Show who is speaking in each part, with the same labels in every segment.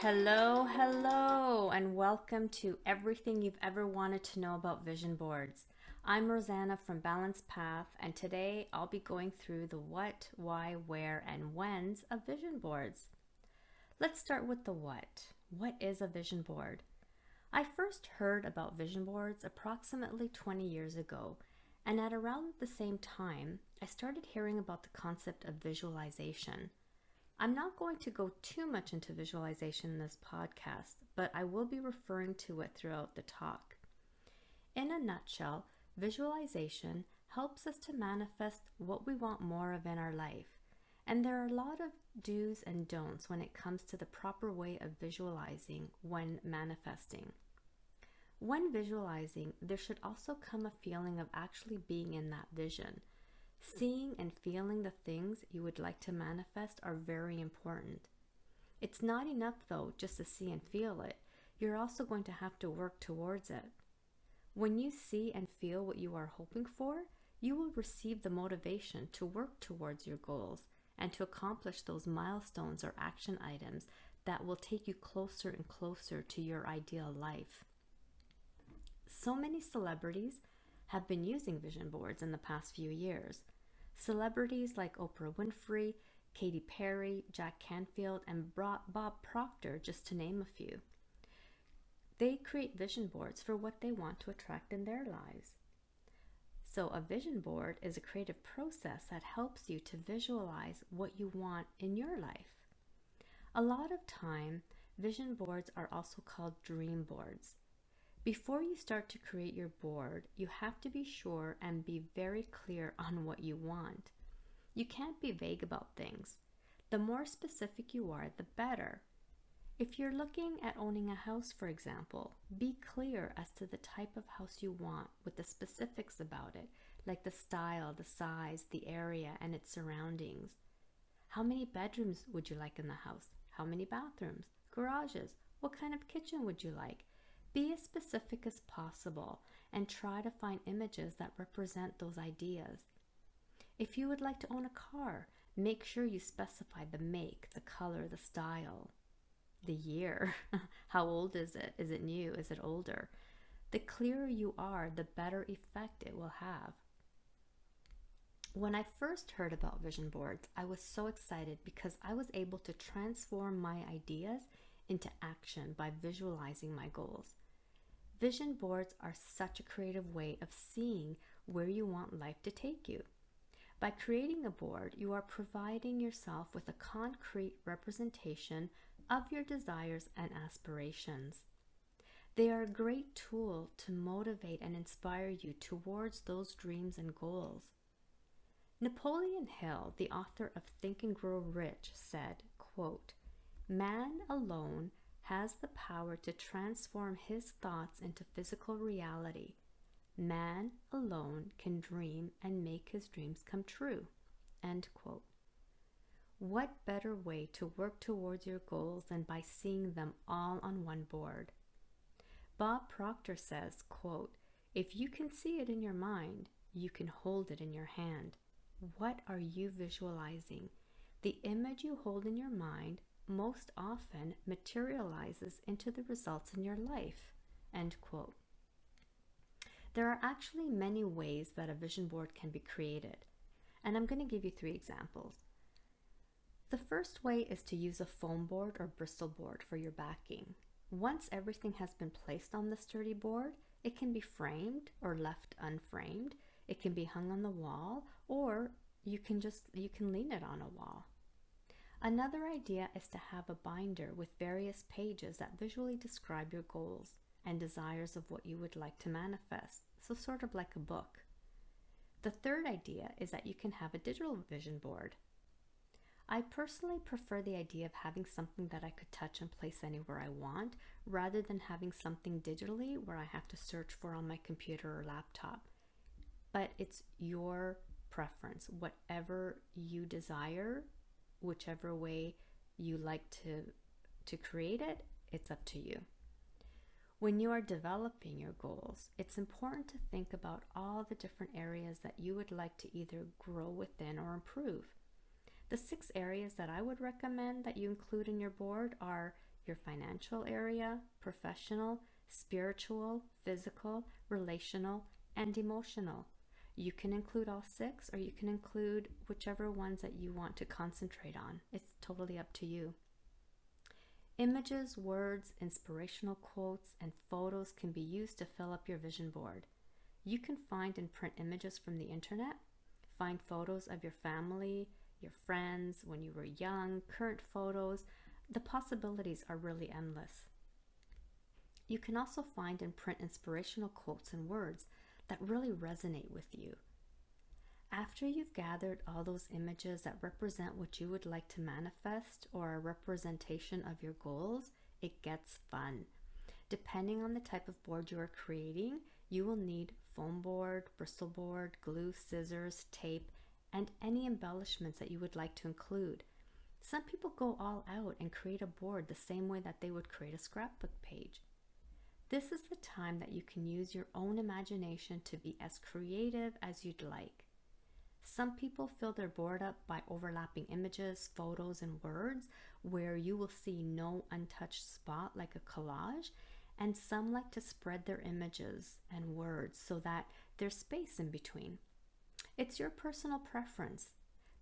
Speaker 1: Hello, hello, and welcome to everything you've ever wanted to know about vision boards. I'm Rosanna from Balanced Path, and today I'll be going through the what, why, where, and whens of vision boards. Let's start with the what. What is a vision board? I first heard about vision boards approximately 20 years ago, and at around the same time, I started hearing about the concept of visualization. I'm not going to go too much into visualization in this podcast, but I will be referring to it throughout the talk. In a nutshell, visualization helps us to manifest what we want more of in our life. And there are a lot of do's and don'ts when it comes to the proper way of visualizing when manifesting. When visualizing, there should also come a feeling of actually being in that vision. Seeing and feeling the things you would like to manifest are very important. It's not enough though just to see and feel it. You're also going to have to work towards it. When you see and feel what you are hoping for, you will receive the motivation to work towards your goals and to accomplish those milestones or action items that will take you closer and closer to your ideal life. So many celebrities have been using vision boards in the past few years. Celebrities like Oprah Winfrey, Katy Perry, Jack Canfield, and Bob Proctor, just to name a few. They create vision boards for what they want to attract in their lives. So a vision board is a creative process that helps you to visualize what you want in your life. A lot of time, vision boards are also called dream boards. Before you start to create your board, you have to be sure and be very clear on what you want. You can't be vague about things. The more specific you are, the better. If you're looking at owning a house, for example, be clear as to the type of house you want with the specifics about it, like the style, the size, the area, and its surroundings. How many bedrooms would you like in the house? How many bathrooms? Garages? What kind of kitchen would you like? Be as specific as possible and try to find images that represent those ideas. If you would like to own a car, make sure you specify the make, the color, the style, the year. How old is it? Is it new? Is it older? The clearer you are, the better effect it will have. When I first heard about vision boards, I was so excited because I was able to transform my ideas into action by visualizing my goals. Vision boards are such a creative way of seeing where you want life to take you. By creating a board, you are providing yourself with a concrete representation of your desires and aspirations. They are a great tool to motivate and inspire you towards those dreams and goals. Napoleon Hill, the author of Think and Grow Rich, said, quote, "Man alone has the power to transform his thoughts into physical reality. Man alone can dream and make his dreams come true." End quote. What better way to work towards your goals than by seeing them all on one board? Bob Proctor says, quote, "If you can see it in your mind, you can hold it in your hand." What are you visualizing? The image you hold in your mind most often materializes into the results in your life. End quote. There are actually many ways that a vision board can be created, and I'm going to give you 3 examples. The first way is to use a foam board or Bristol board for your backing. Once everything has been placed on the sturdy board, it can be framed or left unframed. It can be hung on the wall, or you can lean it on a wall. Another idea is to have a binder with various pages that visually describe your goals and desires of what you would like to manifest, so sort of like a book. The third idea is that you can have a digital vision board. I personally prefer the idea of having something that I could touch and place anywhere I want, rather than having something digitally where I have to search for on my computer or laptop. But it's your preference, whatever you desire, whichever way you like to create it, it's up to you. When you are developing your goals, it's important to think about all the different areas that you would like to either grow within or improve. The 6 areas that I would recommend that you include in your board are your financial area, professional, spiritual, physical, relational, and emotional. You can include all 6, or you can include whichever ones that you want to concentrate on. It's totally up to you. Images, words, inspirational quotes, and photos can be used to fill up your vision board. You can find and print images from the internet, find photos of your family, your friends, when you were young, current photos. The possibilities are really endless. You can also find and print inspirational quotes and words that really resonate with you. After you've gathered all those images that represent what you would like to manifest, or a representation of your goals, it gets fun. Depending on the type of board you are creating, you will need foam board, Bristol board, glue, scissors, tape, and any embellishments that you would like to include. Some people go all out and create a board the same way that they would create a scrapbook page. This is the time that you can use your own imagination to be as creative as you'd like. Some people fill their board up by overlapping images, photos, and words, where you will see no untouched spot like a collage, and some like to spread their images and words so that there's space in between. It's your personal preference.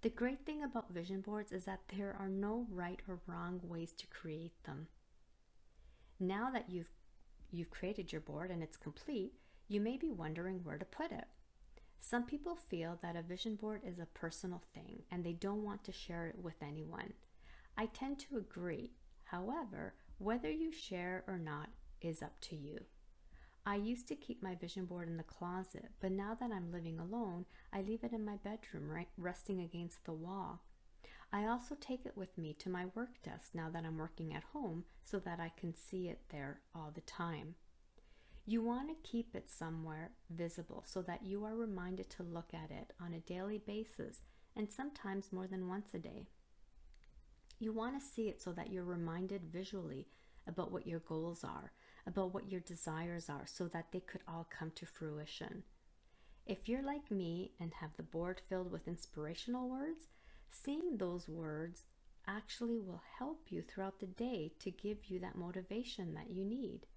Speaker 1: The great thing about vision boards is that there are no right or wrong ways to create them. Now that you've created your board and it's complete, you may be wondering where to put it. Some people feel that a vision board is a personal thing and they don't want to share it with anyone. I tend to agree. However, whether you share or not is up to you. I used to keep my vision board in the closet, but now that I'm living alone, I leave it in my bedroom, resting against the wall. I also take it with me to my work desk now that I'm working at home, so that I can see it there all the time. You want to keep it somewhere visible so that you are reminded to look at it on a daily basis, and sometimes more than once a day. You want to see it so that you're reminded visually about what your goals are, about what your desires are, so that they could all come to fruition. If you're like me and have the board filled with inspirational words, seeing those words actually will help you throughout the day to give you that motivation that you need.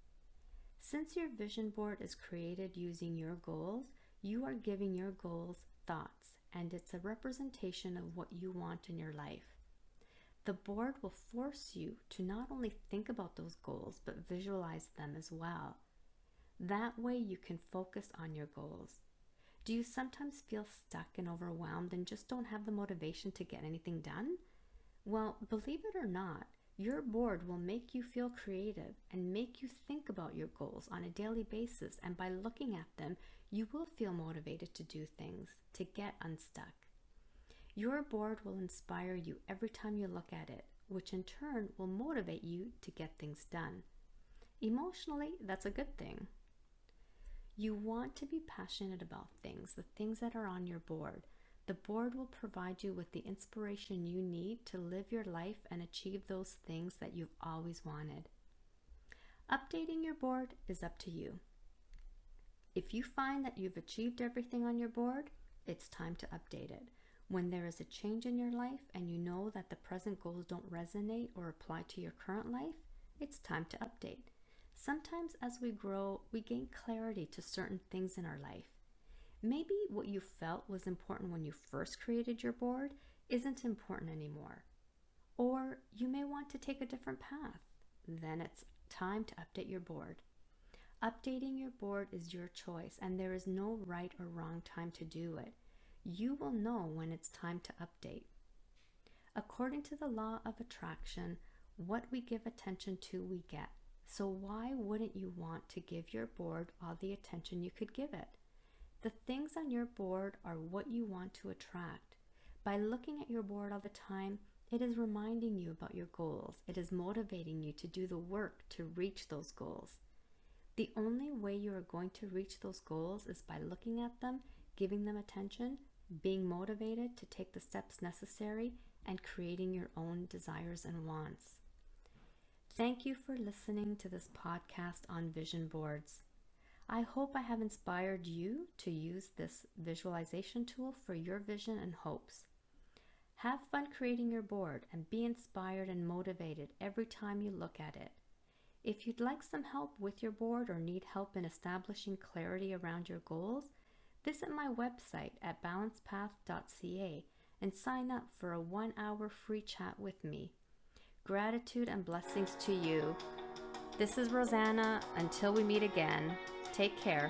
Speaker 1: Since your vision board is created using your goals, you are giving your goals thoughts, and it's a representation of what you want in your life. The board will force you to not only think about those goals, but visualize them as well. That way you can focus on your goals. Do you sometimes feel stuck and overwhelmed and just don't have the motivation to get anything done? Well, believe it or not, your board will make you feel creative and make you think about your goals on a daily basis, and by looking at them, you will feel motivated to do things, to get unstuck. Your board will inspire you every time you look at it, which in turn will motivate you to get things done. Emotionally, that's a good thing. You want to be passionate about things, the things that are on your board. The board will provide you with the inspiration you need to live your life and achieve those things that you've always wanted. Updating your board is up to you. If you find that you've achieved everything on your board, it's time to update it. When there is a change in your life and you know that the present goals don't resonate or apply to your current life, it's time to update. Sometimes as we grow, we gain clarity to certain things in our life. Maybe what you felt was important when you first created your board isn't important anymore. Or you may want to take a different path. Then it's time to update your board. Updating your board is your choice, and there is no right or wrong time to do it. You will know when it's time to update. According to the law of attraction, what we give attention to, we get. So why wouldn't you want to give your board all the attention you could give it? The things on your board are what you want to attract. By looking at your board all the time, it is reminding you about your goals. It is motivating you to do the work to reach those goals. The only way you are going to reach those goals is by looking at them, giving them attention, being motivated to take the steps necessary, and creating your own desires and wants. Thank you for listening to this podcast on vision boards. I hope I have inspired you to use this visualization tool for your vision and hopes. Have fun creating your board and be inspired and motivated every time you look at it. If you'd like some help with your board or need help in establishing clarity around your goals, visit my website at balancepath.ca and sign up for a 1-hour free chat with me. Gratitude and blessings to you. This is Rosanna. Until we meet again, take care.